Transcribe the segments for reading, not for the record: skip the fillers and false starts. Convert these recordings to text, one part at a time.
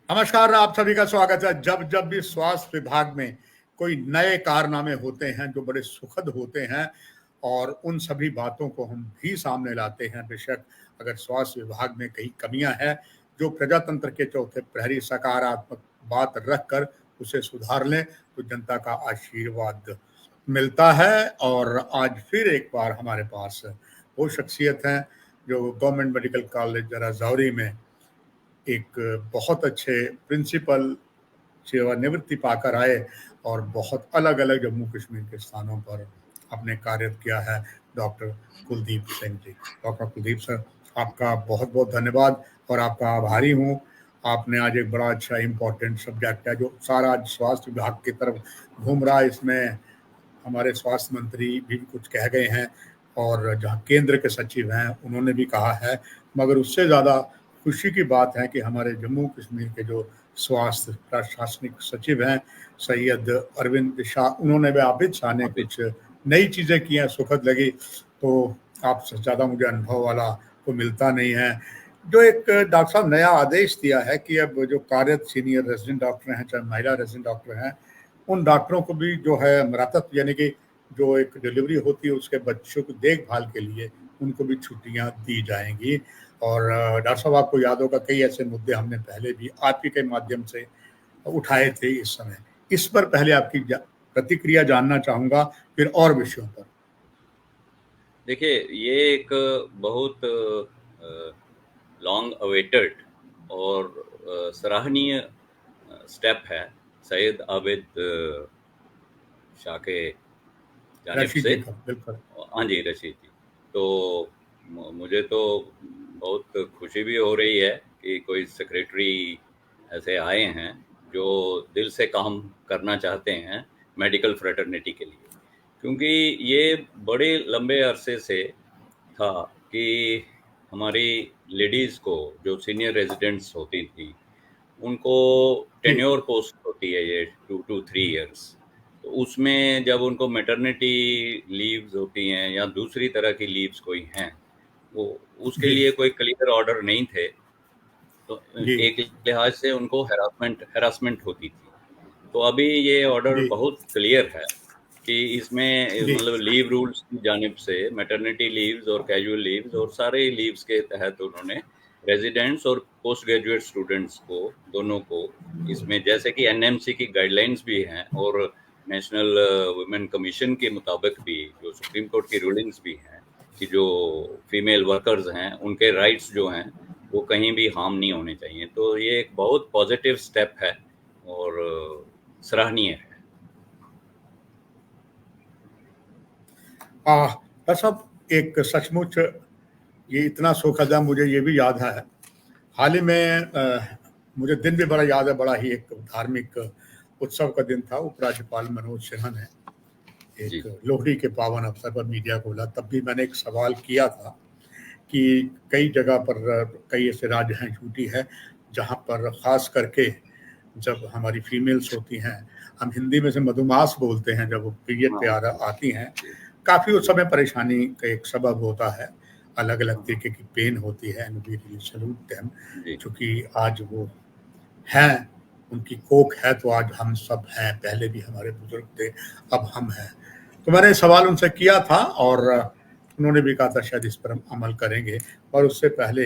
नमस्कार, आप सभी का स्वागत है। जब जब भी स्वास्थ्य विभाग में कोई नए कारनामे होते हैं जो बड़े सुखद होते हैं और उन सभी बातों को हम भी सामने लाते हैं। बेशक अगर स्वास्थ्य विभाग में कहीं कमियां हैं, जो प्रजातंत्र के चौथे प्रहरी सकारात्मक बात रखकर उसे सुधार लें तो जनता का आशीर्वाद मिलता है। और आज फिर एक बार हमारे पास वो शख्सियत हैं जो गवर्नमेंट मेडिकल कॉलेज राजौरी में एक बहुत अच्छे प्रिंसिपल सेवानिवृत्ति पाकर आए और बहुत अलग-अलग जम्मू कश्मीर के स्थानों पर आपने कार्य किया है, doctor Kuldeep Singh ji. Doctor Kuldeep sir, आपका बहुत-बहुत धन्यवाद और आपका आभारी हूँ। आपने आज एक बड़ा अच्छा इम्पोर्टेंट सब्जेक्ट है जो सारा आज स्वास्थ्य विभाग की तरफ घूम रहा है। इसमें हमारे स्वास्थ्य मंत्री भी कुछ कह गए हैं और जहाँ केंद्र के सचिव हैं उन्होंने भी कहा है, मगर उससे ज़्यादा खुशी की बात है कि हमारे जम्मू कश्मीर के जो स्वास्थ्य प्रशासनिक सचिव हैं सैयद अरविंद शाह, उन्होंने भी आबिद शाह ने आबिद। कुछ नई चीज़ें की हैं, सुखद लगी। तो आपसे ज़्यादा मुझे अनुभव वाला तो मिलता नहीं है। जो एक डॉक्टर साहब नया आदेश दिया है कि अब जो कार्यरत सीनियर रेजिडेंट डॉक्टर हैं, चाहे महिला रेजिडेंट डॉक्टर हैं, उन डॉक्टरों को भी जो है मरातब यानी कि जो एक डिलीवरी होती है उसके बच्चों की देखभाल के लिए उनको भी छुट्टियां दी जाएंगी। और डॉक्टर साहब, आपको याद होगा कई ऐसे मुद्दे हमने पहले भी आपके के माध्यम से उठाए थे इस समय। इस पर पहले आपकी प्रतिक्रिया जानना चाहूंगा, फिर और विषयों पर। देखिए, ये एक बहुत लॉन्ग अवेटेड और सराहनीय स्टेप है सैयद आबिद शाह के जानिब रशीद से। जी का बिल्कुल। हाँ जी, रशीद जी। तो मुझे तो बहुत खुशी भी हो रही है कि कोई सेक्रेटरी ऐसे आए हैं जो दिल से काम करना चाहते हैं मेडिकल फ्रेटर्निटी के लिए, क्योंकि ये बड़े लंबे अरसे से था कि हमारी लेडीज़ को जो सीनियर रेजिडेंट्स होती थी उनको जी टेन्योर पोस्ट होती है ये 2 to 3 years। तो उसमें जब उनको मैटरनिटी लीव्स होती हैं या दूसरी तरह की लीव्स कोई हैं, वो उसके जी लिए कोई क्लियर ऑर्डर नहीं थे। तो जी एक लिहाज से उनको हैरासमेंट होती थी। तो अभी ये ऑर्डर जी बहुत क्लियर है कि इसमें जी मतलब लीव रूल्स की जानिब से मैटरनिटी लीव्स और कैजुअल लीव्स और सारे लीव्स के तहत उन्होंने रेजिडेंट्स और पोस्ट ग्रेजुएट स्टूडेंट्स को दोनों को इसमें, जैसे कि एनएमसी की गाइडलाइंस भी हैं और नेशनल वुमेन कमीशन के मुताबिक भी जो सुप्रीम कोर्ट की रूलिंग्स भी हैं कि जो फीमेल वर्कर्स हैं उनके राइट्स जो हैं वो कहीं भी हार्म नहीं होने चाहिए। तो ये एक बहुत पॉजिटिव स्टेप है और सराहनीय है। डॉक्टर साहब, एक सचमुच ये इतना सुखद है, मुझे ये भी याद है। हाल ही में मुझे दिन भी बड़ा याद है, बड़ा ही एक धार्मिक उत्सव का दिन था। उपराज्यपाल मनोज सिन्हा ने जी। एक लोहड़ी के पावन अवसर पर मीडिया को बोला, तब भी मैंने एक सवाल किया था कि कई जगह पर कई ऐसे राज्य हैं यूटी है जहाँ पर खास करके जब हमारी फीमेल्स होती हैं, हम हिंदी में से मधुमास बोलते हैं, जब वो पीरियड पे हाँ, आती हैं, जी, काफ़ी उस जी, समय परेशानी का एक सबब होता है। अलग अलग हाँ, तरीके की पेन होती है and we really salute them. जी, चूँकि आज वो हैं, उनकी कोख है तो आज हम सब हैं। पहले भी हमारे बुजुर्ग थे, अब हम हैं। तो मैंने सवाल उनसे किया था और उन्होंने भी कहा था शायद इस पर हम अमल करेंगे। और उससे पहले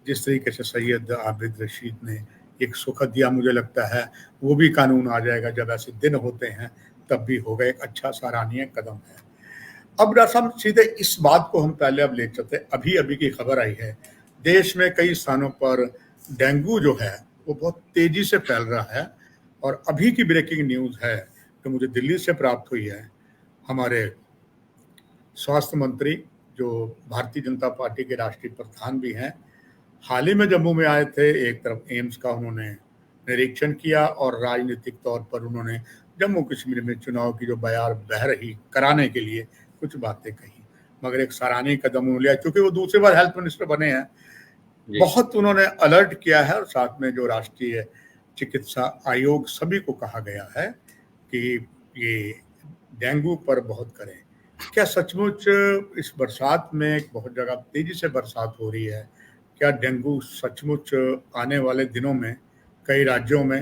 जिस तरीके से सैयद आबिद रशीद ने एक सुखद दिया, मुझे लगता है वो भी कानून आ जाएगा जब ऐसे दिन होते हैं, तब भी होगा। एक अच्छा सराहनीय कदम है। अब डॉक्टर साहब, सीधे इस बात को हम पहले अब ले चलते हैं। अभी अभी की खबर आई है, देश में कई स्थानों पर डेंगू जो है वो बहुत तेजी से फैल रहा है। और अभी की ब्रेकिंग न्यूज़ है जो मुझे दिल्ली से प्राप्त हुई है। हमारे स्वास्थ्य मंत्री, जो भारतीय जनता पार्टी के राष्ट्रीय प्रधान भी हैं, हाल ही में जम्मू में आए थे। एक तरफ एम्स का उन्होंने निरीक्षण किया और राजनीतिक तौर पर उन्होंने जम्मू कश्मीर में चुनाव की जो बयार बह रही कराने के लिए कुछ बातें कही। मगर एक सराहनीय कदम उन्होंने लिया, क्योंकि वो दूसरी बार हेल्थ मिनिस्टर बने हैं। जी, बहुत उन्होंने अलर्ट किया है और साथ में जो राष्ट्रीय चिकित्सा आयोग सभी को कहा गया है कि ये डेंगू पर बहुत करें। क्या सचमुच इस बरसात में बहुत जगह तेजी से बरसात हो रही है? क्या डेंगू सचमुच आने वाले दिनों में कई राज्यों में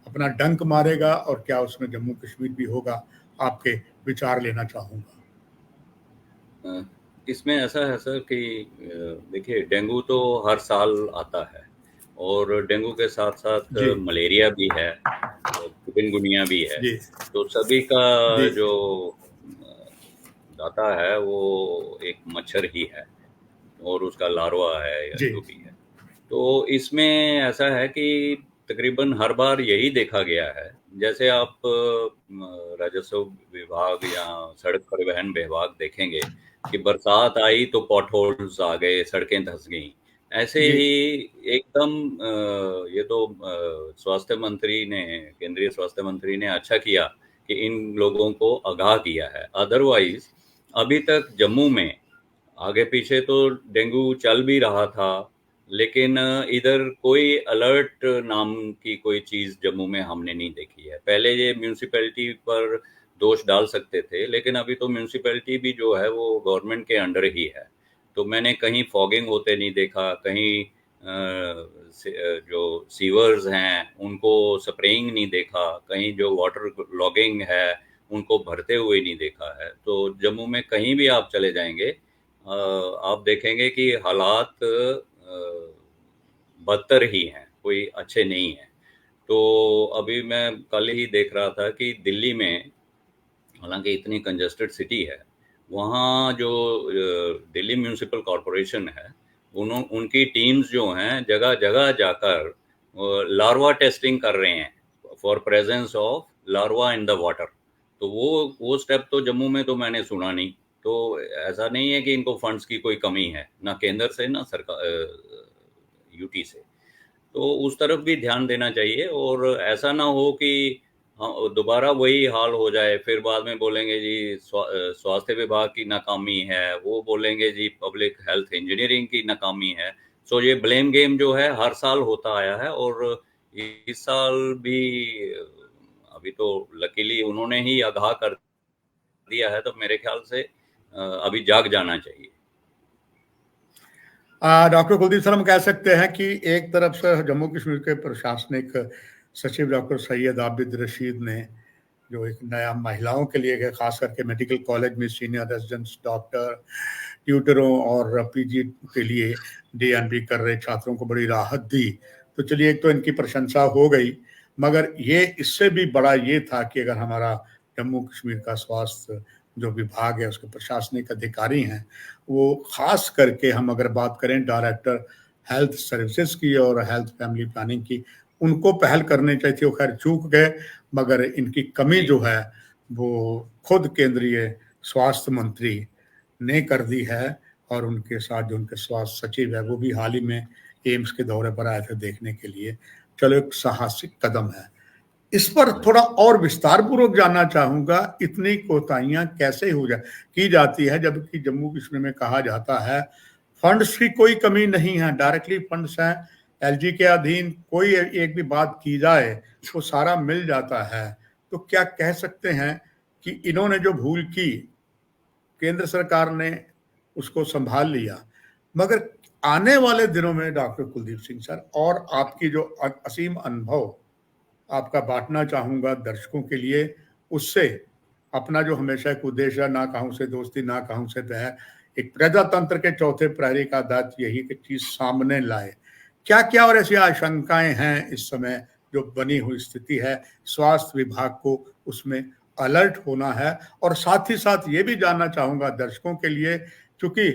अपना डंक मारेगा और क्या उसमें जम्मू कश्मीर भी होगा? आपके विचार लेना चाहूँगा। इसमें ऐसा है सर कि देखिए डेंगू तो हर साल आता है और डेंगू के साथ-साथ जी, मलेरिया भी है और चिकनगुनिया भी है। जी, तो सभी का जी, जो दाता है वो एक मच्छर ही है और उसका लार्वा है या जी, जो भी है। तो इसमें ऐसा है कि तकरीबन हर बार यही देखा गया है। जैसे आप राजस्व विभाग या सड़क परिवहन विभाग देखेंगे कि बरसात आई तो पॉटहोल्स आ गए, सड़कें धँस गईं। ऐसे जी, ही एकदम ये तो स्वास्थ्य मंत्री ने केंद्रीय स्वास्थ्य मंत्री ने अच्छा किया कि इन लोगों को आगाह किया है। अदरवाइज़ अभी तक जम्मू में आगे-पीछे तो डेंगू चल भी रहा था, लेकिन इधर कोई अलर्ट नाम की कोई चीज़ जम्मू में हमने नहीं देखी है। पहले ये म्युनिसिपैलिटी पर दोष डाल सकते थे, लेकिन अभी तो म्युनिसिपैलिटी भी जो है वो गवर्नमेंट के अंडर ही है। तो मैंने कहीं फॉगिंग होते नहीं देखा, कहीं जो सीवर्स हैं, उनको स्प्रेइंग नहीं देखा, कहीं जो वाटर लॉगिंग है, उनको भरते हुए नहीं देखा है। तो जम्मू में कहीं भी आप चले जाएँगे आप देखेंगे कि हालात बदतर ही हैं, कोई अच्छे नहीं हैं। तो अभी मैं कल ही देख रहा था कि दिल्ली में हालाँकि इतनी कंजेस्टेड सिटी है, वहाँ जो दिल्ली म्युनिसिपल कॉर्पोरेशन है, उनकी टीम्स जो हैं, जगह-जगह जाकर लार्वा टेस्टिंग कर रहे हैं, for presence of larva in the water. तो वो स्टेप तो जम्मू में तो मैंने सुना नहीं। तो ऐसा नहीं है कि इनको फंड्स की कोई कमी है, ना केंद्र से, ना यूटी से। तो उस तरफ भी ध्यान देना चाहिए और ऐसा ना हो कि दोबारा वही हाल हो जाए, फिर बाद में बोलेंगे जी स्वास्थ्य विभाग की नाकामी है, वो बोलेंगे जी पब्लिक हेल्थ इंजीनियरिंग की नाकामी है। सो ये ब्लेम गेम जो है हर साल होता आया है और इस साल भी अभी तो लकीली उन्होंने ही आगाह कर दिया है, तो मेरे ख्याल से अभी जाग जाना चाहिए। डॉक्टर कुलदीप सर, हम कह सकते हैं कि एक तरफ से जम्मू कश्मीर के प्रशासनिक सचिव डॉक्टर सैयद आबिद रशीद ने जो एक नया महिलाओं के लिए खास करके मेडिकल कॉलेज में सीनियर रेजिडेंट्स डॉक्टर, ट्यूटरों और पीजी के लिए डीएनबी कर रहे छात्रों को बड़ी राहत दी। तो चलिए, एक तो इनकी प्रशंसा हो गई, मगर ये इससे भी बड़ा ये था कि अगर हमारा जम्मू कश्मीर का स्वास्थ्य जो विभाग है, उसके प्रशासनिक अधिकारी हैं, वो खास करके हम अगर बात करें डायरेक्टर हेल्थ सर्विसेज की और हेल्थ फैमिली प्लानिंग की, उनको पहल करनी चाहिए थी। वो खैर चूक गए, मगर इनकी कमी जी। जो है वो खुद केंद्रीय स्वास्थ्य मंत्री ने कर दी है और उनके साथ जो उनके स्वास्थ्य सचिव है वो भी हाल ही में एम्स के दौरे पर आए थे देखने के लिए। चलो, एक साहसिक कदम है। इस पर थोड़ा और विस्तार पूर्वक जानना चाहूंगा, इतनी कोताहियां कैसे हो जा की जाती है जबकि जम्मू कश्मीर में कहा जाता है फंड्स की कोई कमी नहीं है, डायरेक्टली फंड्स हैं, एलजी के अधीन कोई एक भी बात की जाए तो सारा मिल जाता है। तो क्या कह सकते हैं कि इन्होंने जो भूल की, केंद्र सरकार ने उसको संभाल लिया, मगर आने वाले दिनों में डॉक्टर कुलदीप सिंह सर, और आपकी जो असीम अनुभव आपका बांटना चाहूंगा दर्शकों के लिए, उससे अपना जो हमेशा एक उद्देश्य है, ना कहूं से दोस्ती ना कहूं से बैर, एक प्रजातंत्र के चौथे प्रहरी का दायित्व यही कि चीज सामने लाए। क्या क्या और ऐसी आशंकाएं हैं इस समय जो बनी हुई स्थिति है, स्वास्थ्य विभाग को उसमें अलर्ट होना है। और साथ ही साथ ये भी जानना चाहूंगा दर्शकों के लिए, क्योंकि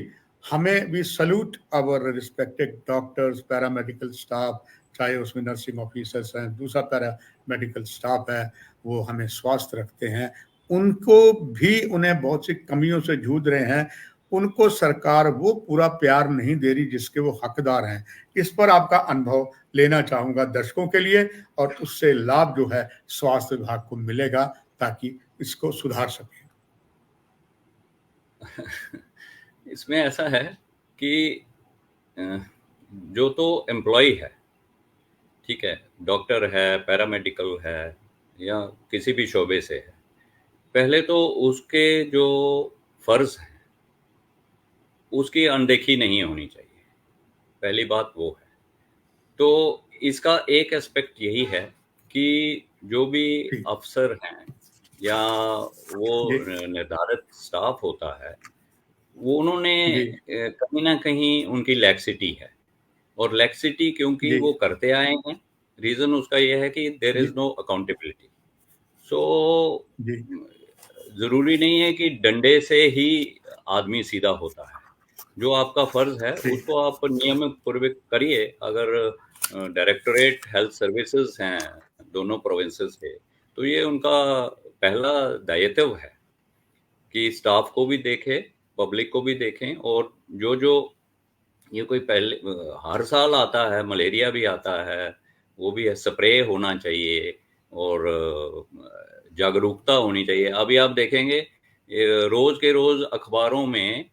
हमें भी सल्यूट अवर रिस्पेक्टेड डॉक्टर्स, पैरामेडिकल स्टाफ, चाहे उसमें नर्सिंग ऑफिसर्स हैं, दूसरा पैरा मेडिकल स्टाफ है, वो हमें स्वस्थ रखते हैं, उनको भी उन्हें बहुत सी कमियों से जूझ रहे हैं, उनको सरकार वो पूरा प्यार नहीं दे रही जिसके वो हकदार हैं। इस पर आपका अनुभव लेना चाहूंगा दर्शकों के लिए, और उससे लाभ जो है स्वास्थ्य विभाग को मिलेगा ताकि इसको सुधार सके। इसमें ऐसा है कि अ, जो तो एम्प्लॉयी है, ठीक है, डॉक्टर है, पैरामेडिकल है या किसी भी शोबे से है, पहले तो उसके जो फर्ज हैं, उसकी अनदेखी नहीं होनी चाहिए। पहली बात वो है। तो इसका एक एस्पेक्ट यही है कि जो भी जी अफसर हैं या वो जी निर्धारित स्टाफ होता है, वो उन्होंने जी कहीं न कहीं उनकी लैक्सिटी है, और लैक्सिटी क्योंकि जी वो करते आए हैं, रीज़न उसका ये है कि देयर जी इज़ नो अकाउंटेबिलिटी। सो जी ज़रूरी नहीं है कि डंडे से ही आदमी सीधा होता है। जो आपका फ़र्ज़ है, जी उसको आप नियमपूर्वक करिए। अगर डायरेक्टोरेट हेल्थ सर्विसेज़ हैं, दोनों प्रोविंसेस के, तो ये उनका पहला दायित्व है कि स्टाफ को भी देखें, पब्लिक को भी देखें, और जो-जो ये कोई पहले हर साल आता है, मलेरिया भी आता है, वो भी है, स्प्रे होना चाहिए, और जागरूकता होनी चाहिए। अभी आप देखेंगे रोज़ के रोज़ अखबारों में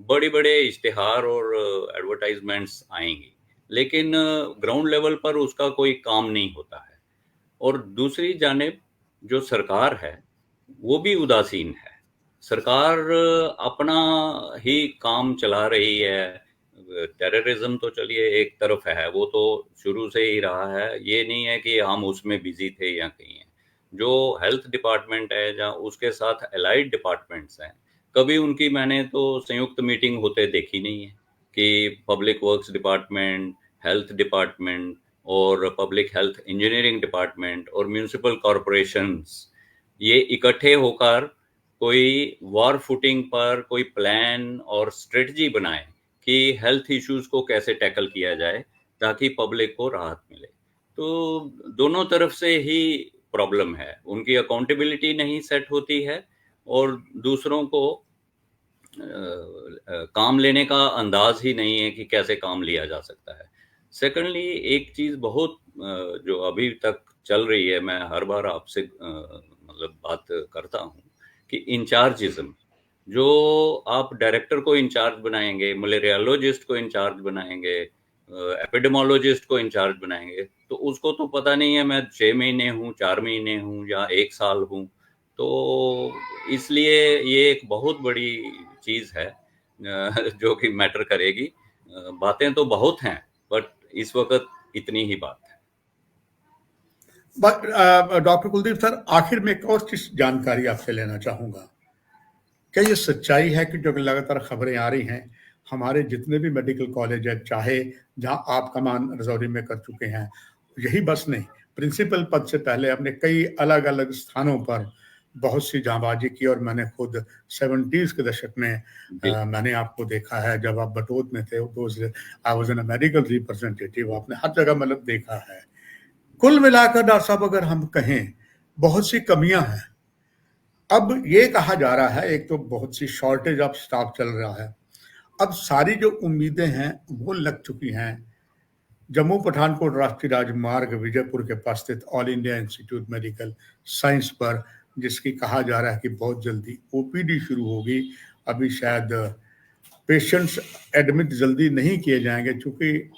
बड़े-बड़े इश्तिहार और एडवर्टाइज़मेंट्स आएँगी, लेकिन ग्राउंड लेवल पर उसका कोई काम नहीं होता है। और दूसरी जानिब जो सरकार है, वो भी उदासीन है। सरकार अपना ही काम चला रही है। टेररिज़्म तो चलिए एक तरफ है, वो तो शुरू से ही रहा है। ये नहीं है कि हम उसमें बिज़ी थे या कहीं हैं। जो हेल्थ डिपार्टमेंट है, जहाँ उसके साथ एलाइड डिपार्टमेंट्स हैं, कभी उनकी मैंने तो संयुक्त मीटिंग होते देखी नहीं है कि public works department, health department और पब्लिक हेल्थ इंजीनियरिंग डिपार्टमेंट और म्युनिसिपल कॉरपोरेशंस ये इकट्ठे होकर कोई वॉर फुटिंग पर कोई प्लान और स्ट्रेटजी बनाएं कि हेल्थ इश्यूज को कैसे टैकल किया जाए ताकि पब्लिक को राहत मिले। तो दोनों तरफ से ही प्रॉब्लम है, उनकी अकाउंटेबिलिटी नहीं सेट होती है, और दूसरों को काम लेने का अंदाज ही नहीं है कि कैसे काम लिया जा सकता है। सेकंडली एक चीज़ बहुत जो अभी तक चल रही है, मैं हर बार आपसे मतलब बात करता हूँ कि इंचार्जिज्म, जो आप डायरेक्टर को इंचार्ज बनाएँगे, मलेरियोलॉजिस्ट को इंचार्ज बनाएँगे, एपिडेमियोलॉजिस्ट को इंचार्ज बनाएँगे, तो उसको तो पता नहीं है मैं 6 महीने हूँ, 4 महीने हूँ या 1 साल हूँ। तो इसलिए ये एक बहुत बड़ी चीज़ है जो कि मैटर करेगी। बातें तो बहुत हैं, बट इस वक़्त इतनी ही बात है। बट डॉक्टर कुलदीप सर, आखिर में एक और चीज जानकारी आपसे लेना चाहूंगा। क्या ये सच्चाई है कि जो लगातार खबरें आ रही हैं, हमारे जितने भी मेडिकल कॉलेज है, चाहे जहां आप कमान रजौरी में कर चुके हैं, यही बस नहीं, प्रिंसिपल पद से पहले अपने कई अलग अलग स्थानों पर बहुत सी जांबाजी की, और मैंने खुद 70s के दशक में जी, मैंने आपको देखा है जब आप बटोत में थे। I was an medical representative, आपने हर जगह मतलब देखा है। कुल मिलाकर डॉक्टर साहब अगर हम कहें, बहुत सी कमियां हैं। अब ये कहा जा रहा है, एक तो बहुत सी शॉर्टेज ऑफ स्टाफ चल रहा है। अब सारी जो उम्मीदें हैं वो लग चुकी हैं जम्मू पठानकोट राष्ट्रीय राजमार्ग विजयपुर के पास स्थित all India institute medical science पर, जिसकी कहा जा रहा है कि बहुत जल्दी ओपीडी शुरू होगी। अभी शायद पेशेंट्स एडमिट जल्दी नहीं किए जाएंगे, क्योंकि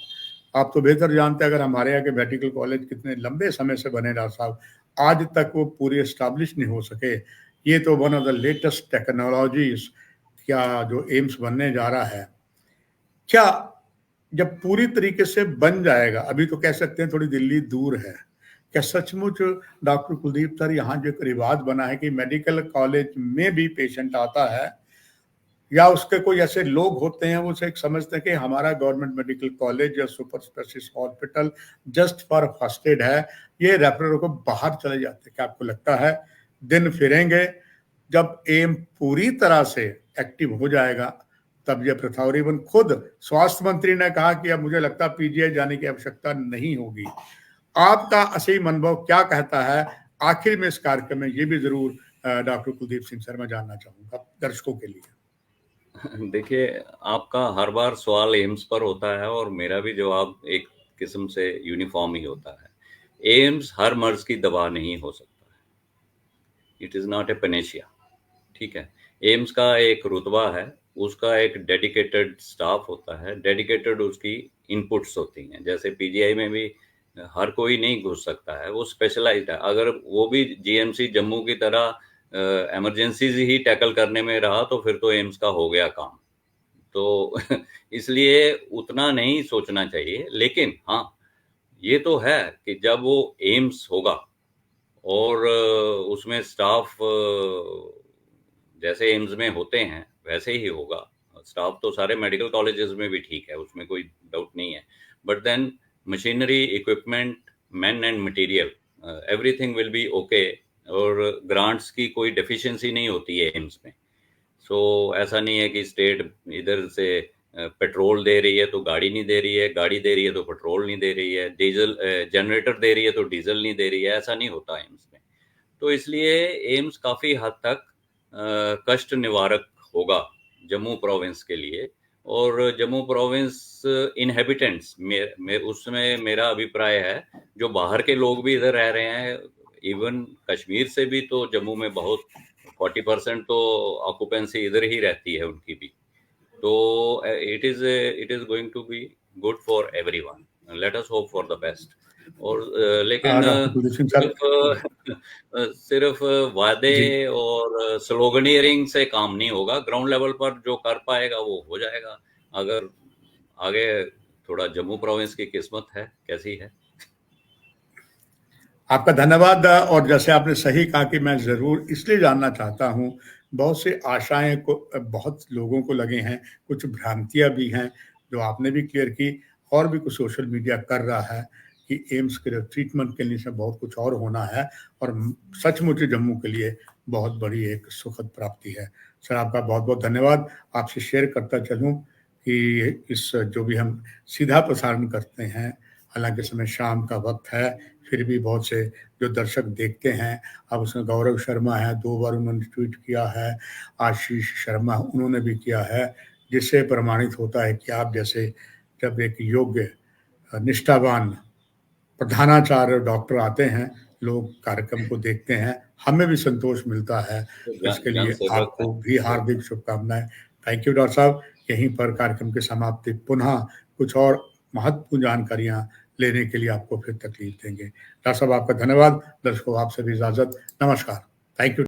आप तो बेहतर जानते हैं, अगर हमारे यहाँ के मेडिकल कॉलेज कितने लंबे समय से बने डॉक्टर साहब, आज तक वो पूरे स्टैब्लिश नहीं हो सके। ये तो one of the latest technologies क्या जो एम्स बनने जा रहा है, क्या जब पूरी तरीके से बन जाएगा, अभी तो कह सकते हैं थोड़ी दिल्ली दूर है, क्या सचमुच डॉक्टर कुलदीप सर यहाँ जो एक रिवाज बना है कि मेडिकल कॉलेज में भी पेशेंट आता है, या उसके कोई ऐसे लोग होते हैं वो से समझते हैं कि हमारा गवर्नमेंट मेडिकल कॉलेज या super specialist hospital just for first aid है, ये रेफरल को बाहर चले जाते हैं? क्या आपको लगता है दिन फिरेंगे जब एम पूरी तरह से एक्टिव हो जाएगा, तब यह प्रथा? और इवन खुद स्वास्थ्य मंत्री ने कहा कि अब मुझे लगता है पीजीआई जाने की आवश्यकता नहीं होगी। आपका असली अनुभव क्या कहता है? आखिर में इस कार्यक्रम में ये भी जरूर डॉक्टर कुलदीप सिंह सर मैं जानना चाहूंगा दर्शकों के लिए। देखिए, आपका हर बार सवाल एम्स पर होता है और मेरा भी जवाब एक किस्म से यूनिफ़ॉर्म ही होता है। एम्स हर मर्ज़ की दवा नहीं हो सकता है। It is not a Panacea, ठीक है? एम्स का एक रुतबा है, उसका एक डेडिकेटेड स्टाफ होता है, डेडिकेटेड उसकी इनपुट्स होती हैं। जैसे पीजीआई में भी हर कोई नहीं घुस सकता है, वो स्पेशलाइज़्ड है। अगर वो भी जीएमसी जम्मू की तरह इमरजेंसीज़ ही टैकल करने में रहा, तो फिर तो एम्स का हो गया काम। तो इसलिए उतना नहीं सोचना चाहिए। लेकिन हाँ, ये तो है कि जब वो एम्स होगा और उसमें स्टाफ जैसे एम्स में होते हैं वैसे ही होगा। स्टाफ तो सारे मेडिकल कॉलेजेस में भी ठीक है, उसमें कोई डाउट नहीं है, but then machinery, equipment, man and material, everything will be okay. और ग्रांट्स की कोई डेफिशिएंसी नहीं होती है एम्स में। सो ऐसा नहीं है कि स्टेट इधर से पेट्रोल दे रही है तो गाड़ी नहीं दे रही है, गाड़ी दे रही है तो पेट्रोल नहीं दे रही है, डीजल जनरेटर दे रही है तो डीजल नहीं दे रही है, ऐसा नहीं होता एम्स में। तो इसलिए एम्स काफ़ी हद तक कष्ट निवारक होगा जम्मू प्रोविंस के लिए। और जम्मू प्रोविंस इनहेबिटेंट्स उसमें मेरा अभिप्राय है, जो बाहर के लोग भी इधर रह रहे हैं, इवन कश्मीर से भी, तो जम्मू में बहुत 40% तो ऑक्यूपेंसी इधर ही रहती है उनकी भी। तो it is going to be good for everyone, let us hope for the best. और लेकिन डॉक्टर कुलदीप सिंह सर, सिर्फ वादे और स्लोगनियरिंग से काम नहीं होगा। ग्राउंड लेवल पर जो कर पाएगा वो हो जाएगा। अगर आगे थोड़ा जम्मू प्रोविंस की किस्मत है कैसी है। आपका धन्यवाद। और जैसे आपने सही कहा कि मैं ज़रूर इसलिए जानना चाहता हूँ, बहुत सी आशाएं को बहुत लोगों को लगे हैं, कुछ भ्रांतियां भी हैं जो आपने भी क्लियर की, और भी कुछ सोशल मीडिया कर रहा है कि एम्स के ट्रीटमेंट के लिए से बहुत कुछ और होना है, और सचमुच जम्मू के लिए बहुत बड़ी एक सुखद प्राप्ति है। सर आपका बहुत बहुत धन्यवाद। आपसे शेयर करता चलूँ कि इस जो भी हम सीधा प्रसारण करते हैं, हालांकि समय शाम का वक्त है, फिर भी बहुत से जो दर्शक देखते हैं, अब उसमें गौरव शर्मा है, 2 बार उन्होंने ट्वीट किया है, आशीष शर्मा उन्होंने भी किया है, जिससे प्रमाणित होता है कि आप जैसे जब एक योग्य निष्ठावान प्रधानाचार्य डॉक्टर आते हैं, लोग कार्यक्रम को देखते हैं, हमें भी संतोष मिलता है। इसके जन लिए सेवक आपको भी हार्दिक शुभकामनाएं। थैंक यू डॉक्टर साहब। यहीं पर कार्यक्रम की समाप्ति, पुनः कुछ और महत्वपूर्ण जानकारियां लेने के लिए आपको फिर तकलीफ देंगे। डॉक्टर साहब आपका धन्यवाद। दर्शकों आपसे भी इजाजत। नमस्कार। Thank you.